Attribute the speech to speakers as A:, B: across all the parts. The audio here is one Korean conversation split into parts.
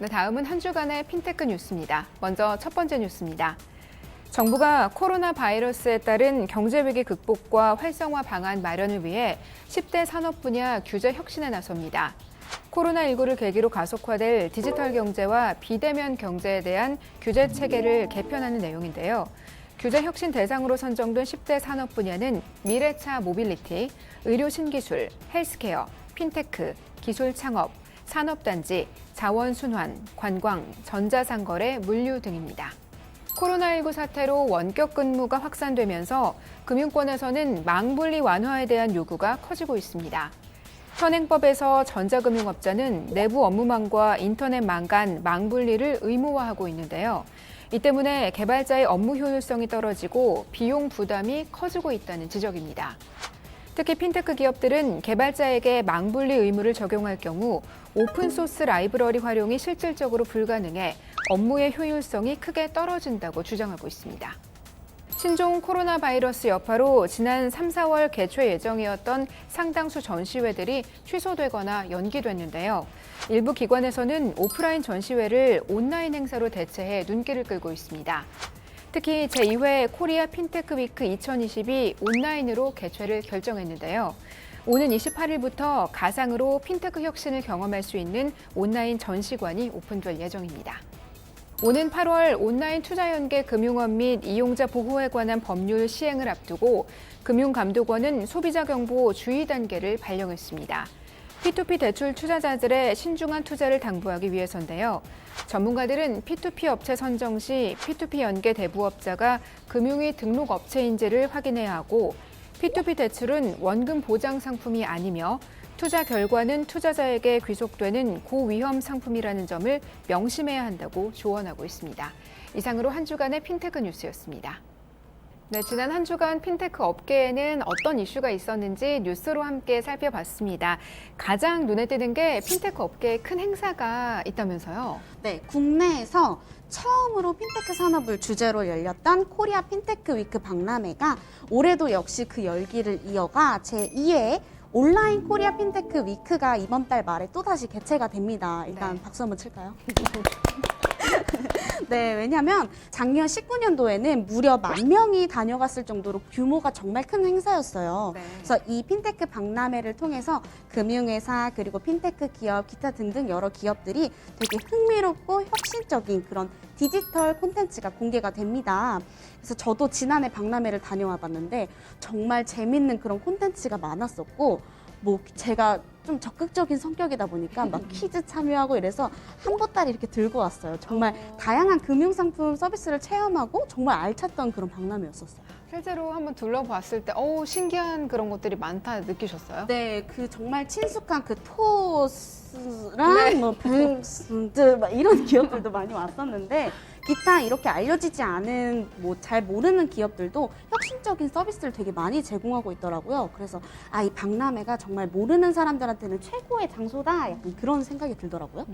A: 네, 다음은 한 주간의 핀테크 뉴스입니다. 먼저 첫 번째 뉴스입니다. 정부가 코로나 바이러스에 따른 경제위기 극복과 활성화 방안 마련을 위해 10대 산업 분야 규제 혁신에 나섭니다. 코로나19를 계기로 가속화될 디지털 경제와 비대면 경제에 대한 규제 체계를 개편하는 내용인데요. 규제 혁신 대상으로 선정된 10대 산업 분야는 미래차 모빌리티, 의료 신기술, 헬스케어, 핀테크, 기술 창업, 산업단지, 자원순환, 관광, 전자상거래, 물류 등입니다. 코로나19 사태로 원격 근무가 확산되면서 금융권에서는 망분리 완화에 대한 요구가 커지고 있습니다. 현행법에서 전자금융업자는 내부 업무망과 인터넷망 간 망분리를 의무화하고 있는데요. 이 때문에 개발자의 업무 효율성이 떨어지고 비용 부담이 커지고 있다는 지적입니다. 특히 핀테크 기업들은 개발자에게 망분리 의무를 적용할 경우 오픈소스 라이브러리 활용이 실질적으로 불가능해 업무의 효율성이 크게 떨어진다고 주장하고 있습니다. 신종 코로나 바이러스 여파로 지난 3, 4월 개최 예정이었던 상당수 전시회들이 취소되거나 연기됐는데요. 일부 기관에서는 오프라인 전시회를 온라인 행사로 대체해 눈길을 끌고 있습니다. 특히 제2회 코리아 핀테크 위크 2020이 온라인으로 개최를 결정했는데요. 오는 28일부터 가상으로 핀테크 혁신을 경험할 수 있는 온라인 전시관이 오픈될 예정입니다. 오는 8월 온라인 투자연계 금융업 및 이용자 보호에 관한 법률 시행을 앞두고 금융감독원은 소비자 경보 주의 단계를 발령했습니다. P2P 대출 투자자들의 신중한 투자를 당부하기 위해서인데요. 전문가들은 P2P 업체 선정 시 P2P 연계 대부업자가 금융위 등록 업체인지를 확인해야 하고 P2P 대출은 원금 보장 상품이 아니며 투자 결과는 투자자에게 귀속되는 고위험 상품이라는 점을 명심해야 한다고 조언하고 있습니다. 이상으로 한 주간의 핀테크 뉴스였습니다. 네, 지난 한 주간 핀테크 업계에는 어떤 이슈가 있었는지 뉴스로 함께 살펴봤습니다. 가장 눈에 띄는 게 핀테크 업계에 큰 행사가 있다면서요?
B: 네, 국내에서 처음으로 핀테크 산업을 주제로 열렸던 코리아 핀테크 위크 박람회가 올해도 역시 그 열기를 이어가 제2회 온라인 코리아 핀테크 위크가 이번 달 말에 또다시 개최가 됩니다. 일단 박수 한번 칠까요? 네, 왜냐하면 작년 19년도에는 무려 10,000명이 다녀갔을 정도로 규모가 정말 큰 행사였어요.
A: 네.
B: 그래서 이 핀테크 박람회를 통해서 금융회사 그리고 핀테크 기업, 기타 등등 여러 기업들이 되게 흥미롭고 혁신적인 그런 디지털 콘텐츠가 공개가 됩니다. 그래서 저도 지난해 박람회를 다녀와 봤는데 정말 재밌는 그런 콘텐츠가 많았었고 뭐 제가 좀 적극적인 성격이다 보니까 막 퀴즈 참여하고 이래서 한 보따리 이렇게 들고 왔어요. 정말 다양한 금융상품 서비스를 체험하고 정말 알찼던 그런 박람회였었어요.
A: 실제로 한번 둘러봤을 때 신기한 그런 것들이 많다 느끼셨어요?
B: 네, 그 정말 친숙한 그 토스랑 뭐 벨스들 막 이런 기업들도 많이 왔었는데 기타 이렇게 알려지지 않은 뭐 잘 모르는 기업들도 혁신적인 서비스를 되게 많이 제공하고 있더라고요. 그래서 이 박람회가 정말 모르는 사람들한테는 최고의 장소다 약간 그런 생각이 들더라고요.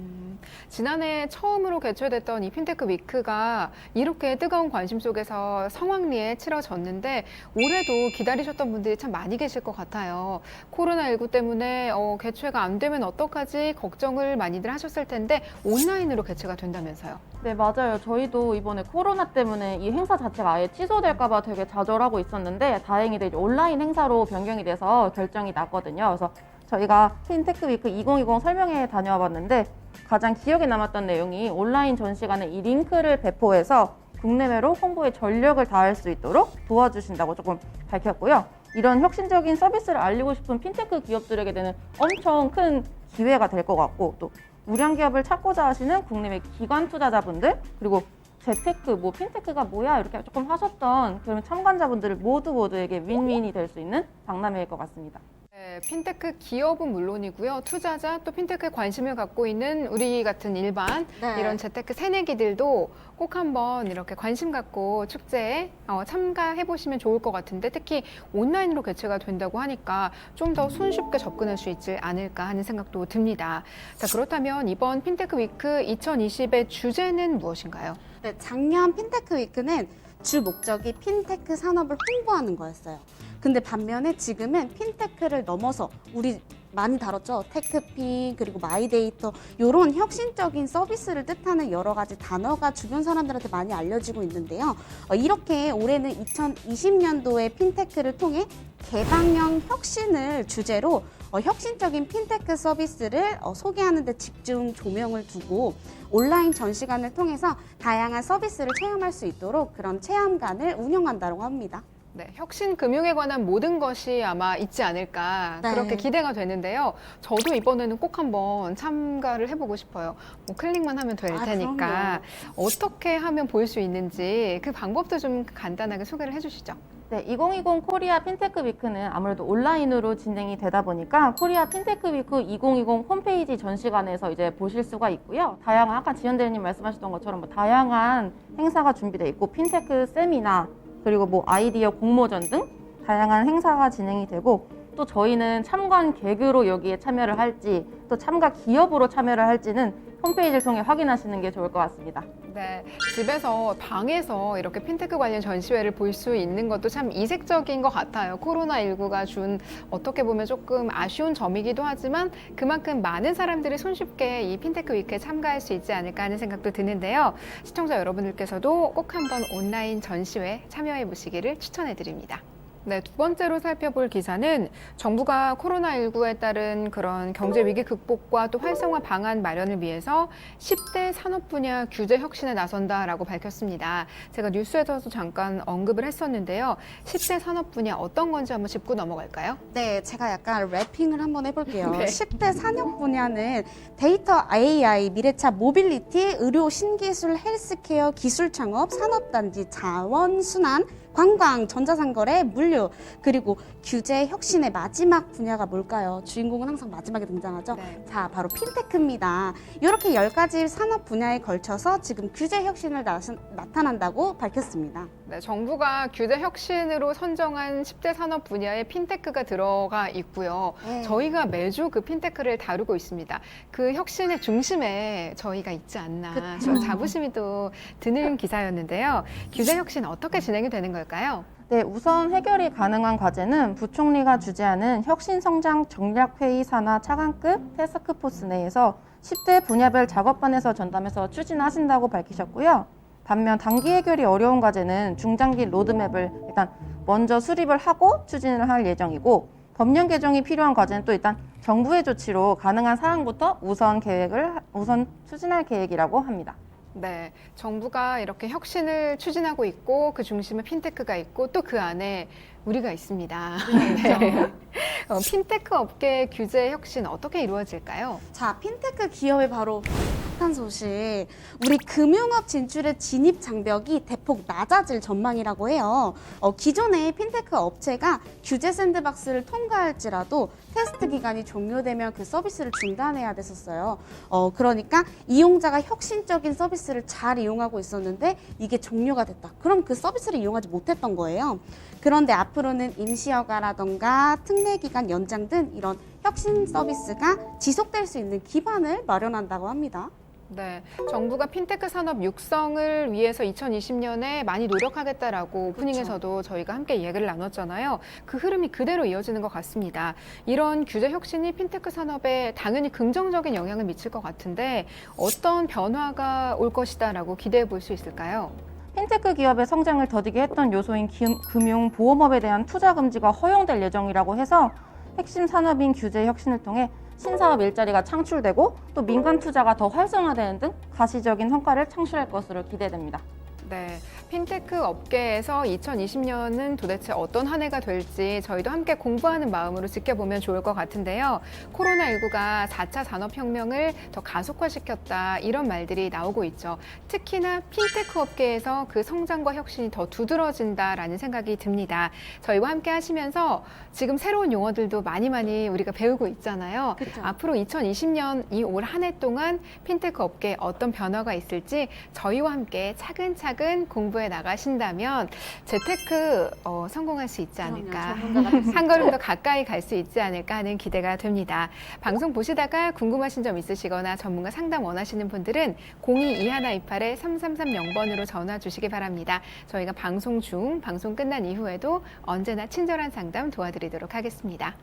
A: 지난해 처음으로 개최됐던 이 핀테크 위크가 이렇게 뜨거운 관심 속에서 성황리에 치러졌는데 올해도 기다리셨던 분들이 참 많이 계실 것 같아요. 코로나19 때문에 개최가 안 되면 어떡하지 걱정을 많이들 하셨을 텐데 온라인으로 개최가 된다면서요?
C: 네, 맞아요. 저희도 이번에 코로나 때문에 이 행사 자체가 아예 취소될까봐 되게 좌절하고 있었는데 다행히도 이제 온라인 행사로 변경이 돼서 결정이 났거든요. 그래서 저희가 핀테크 위크 2020 설명회에 다녀와 봤는데 가장 기억에 남았던 내용이 온라인 전시관에 이 링크를 배포해서 국내외로 홍보에 전력을 다할 수 있도록 도와주신다고 조금 밝혔고요. 이런 혁신적인 서비스를 알리고 싶은 핀테크 기업들에게는 엄청 큰 기회가 될 것 같고 또 우량 기업을 찾고자 하시는 국내외 기관 투자자분들 그리고 재테크, 뭐 핀테크가 뭐야 이렇게 조금 하셨던 그런 참관자분들 모두에게 윈윈이 될 수 있는 박람회일 것 같습니다.
A: 네, 핀테크 기업은 물론이고요. 투자자 또 핀테크에 관심을 갖고 있는 우리 같은 일반 이런 재테크 새내기들도 꼭 한번 이렇게 관심 갖고 축제에 참가해 보시면 좋을 것 같은데 특히 온라인으로 개최가 된다고 하니까 좀 더 손쉽게 접근할 수 있지 않을까 하는 생각도 듭니다. 자, 그렇다면 이번 핀테크 위크 2020의 주제는 무엇인가요?
B: 네, 작년 핀테크 위크는 주 목적이 핀테크 산업을 홍보하는 거였어요. 근데 반면에 지금은 핀테크를 넘어서 우리 많이 다뤘죠. 테크핀 그리고 마이데이터 이런 혁신적인 서비스를 뜻하는 여러 가지 단어가 주변 사람들한테 많이 알려지고 있는데요. 이렇게 올해는 2020년도에 핀테크를 통해 개방형 혁신을 주제로 혁신적인 핀테크 서비스를 소개하는 데 집중 조명을 두고 온라인 전시관을 통해서 다양한 서비스를 체험할 수 있도록 그런 체험관을 운영한다고 합니다.
A: 네, 혁신 금융에 관한 모든 것이 아마 있지 않을까
B: 네.
A: 그렇게 기대가 되는데요. 저도 이번에는 꼭 한번 참가를 해보고 싶어요. 뭐 클릭만 하면 될 테니까 어떻게 하면 볼 수 있는지 그 방법도 좀 간단하게 소개를 해주시죠.
C: 네, 2020 코리아 핀테크 위크는 아무래도 온라인으로 진행이 되다 보니까 코리아 핀테크 위크 2020 홈페이지 전시관에서 이제 보실 수가 있고요. 다양한 아까 지연 대리님 말씀하셨던 것처럼 뭐 다양한 행사가 준비되어 있고 핀테크 세미나 그리고 뭐 아이디어 공모전 등 다양한 행사가 진행이 되고 또 저희는 참관객으로 여기에 참여를 할지 또 참가 기업으로 참여를 할지는 홈페이지를 통해 확인하시는 게 좋을 것 같습니다.
A: 네, 집에서 방에서 이렇게 핀테크 관련 전시회를 볼 수 있는 것도 참 이색적인 것 같아요. 코로나19가 준 어떻게 보면 조금 아쉬운 점이기도 하지만 그만큼 많은 사람들이 손쉽게 이 핀테크 위크에 참가할 수 있지 않을까 하는 생각도 드는데요. 시청자 여러분들께서도 꼭 한번 온라인 전시회 참여해 보시기를 추천해 드립니다. 네, 두 번째로 살펴볼 기사는 정부가 코로나19에 따른 그런 경제 위기 극복과 또 활성화 방안 마련을 위해서 10대 산업 분야 규제 혁신에 나선다라고 밝혔습니다. 제가 뉴스에서도 잠깐 언급을 했었는데요. 10대 산업 분야 어떤 건지 한번 짚고 넘어갈까요?
B: 네, 제가 약간 래핑을 한번 해볼게요.
A: 네.
B: 10대 산업 분야는 데이터 AI, 미래차 모빌리티, 의료 신기술, 헬스케어, 기술 창업, 산업단지, 자원순환, 관광, 전자상거래, 물류, 그리고 규제 혁신의 마지막 분야가 뭘까요? 주인공은 항상 마지막에 등장하죠.
A: 네.
B: 자, 바로 핀테크입니다. 이렇게 10가지 산업 분야에 걸쳐서 지금 규제 혁신을 나타난다고 밝혔습니다.
A: 네, 정부가 규제 혁신으로 선정한 10대 산업 분야에 핀테크가 들어가 있고요.
B: 네.
A: 저희가 매주 그 핀테크를 다루고 있습니다. 그 혁신의 중심에 저희가 있지 않나
B: 그쵸.
A: 그런 자부심이 또 드는 기사였는데요. 규제 혁신 어떻게 진행이 되는 걸까요?
C: 네, 우선 해결이 가능한 과제는 부총리가 주재하는 혁신성장 전략회의 산하 차관급 태스크포스 내에서 10대 분야별 작업반에서 전담해서 추진하신다고 밝히셨고요. 반면 단기 해결이 어려운 과제는 중장기 로드맵을 일단 먼저 수립을 하고 추진을 할 예정이고 법령 개정이 필요한 과제는 또 일단 정부의 조치로 가능한 사항부터 우선 추진할 계획이라고 합니다.
A: 네, 정부가 이렇게 혁신을 추진하고 있고 그 중심에 핀테크가 있고 또 그 안에 우리가 있습니다. 네. 핀테크 업계 규제 혁신 어떻게 이루어질까요?
B: 자, 핀테크 기업의 바로 핫한 소식. 우리 금융업 진출의 진입 장벽이 대폭 낮아질 전망이라고 해요. 기존의 핀테크 업체가 규제 샌드박스를 통과할지라도 테스트 기간이 종료되면 그 서비스를 중단해야 됐었어요. 그러니까 이용자가 혁신적인 서비스를 잘 이용하고 있었는데 이게 종료가 됐다. 그럼 그 서비스를 이용하지 못했던 거예요. 그런데 앞으로는 임시허가라던가 특례기간 연장 등 이런 혁신 서비스가 지속될 수 있는 기반을 마련한다고 합니다.
A: 네, 정부가 핀테크 산업 육성을 위해서 2020년에 많이 노력하겠다라고 오프닝에서도 저희가 함께 얘기를 나눴잖아요. 그 흐름이 그대로 이어지는 것 같습니다. 이런 규제 혁신이 핀테크 산업에 당연히 긍정적인 영향을 미칠 것 같은데 어떤 변화가 올 것이다라고 기대해 볼 수 있을까요?
C: 핀테크 기업의 성장을 더디게 했던 요소인 금융 보험업에 대한 투자 금지가 허용될 예정이라고 해서 핵심 산업인 규제 혁신을 통해 신사업 일자리가 창출되고 또 민간 투자가 더 활성화되는 등 가시적인 성과를 창출할 것으로 기대됩니다.
A: 네, 핀테크 업계에서 2020년은 도대체 어떤 한 해가 될지 저희도 함께 공부하는 마음으로 지켜보면 좋을 것 같은데요. 코로나19가 4차 산업혁명을 더 가속화시켰다 이런 말들이 나오고 있죠. 특히나 핀테크 업계에서 그 성장과 혁신이 더 두드러진다라는 생각이 듭니다. 저희와 함께 하시면서 지금 새로운 용어들도 많이 우리가 배우고 있잖아요.
B: 그쵸.
A: 앞으로 2020년 이 올 한 해 동안 핀테크 업계에 어떤 변화가 있을지 저희와 함께 차근차근 공부해 나가신다면 재테크 성공할 수 있지 않을까. 한 걸음 더 가까이 갈 수 있지 않을까 하는 기대가 됩니다. 방송 보시다가 궁금하신 점 있으시거나 전문가 상담 원하시는 분들은 02-2128-3330번으로 전화 주시기 바랍니다. 저희가 방송 중, 방송 끝난 이후에도 언제나 친절한 상담 도와드리도록 하겠습니다.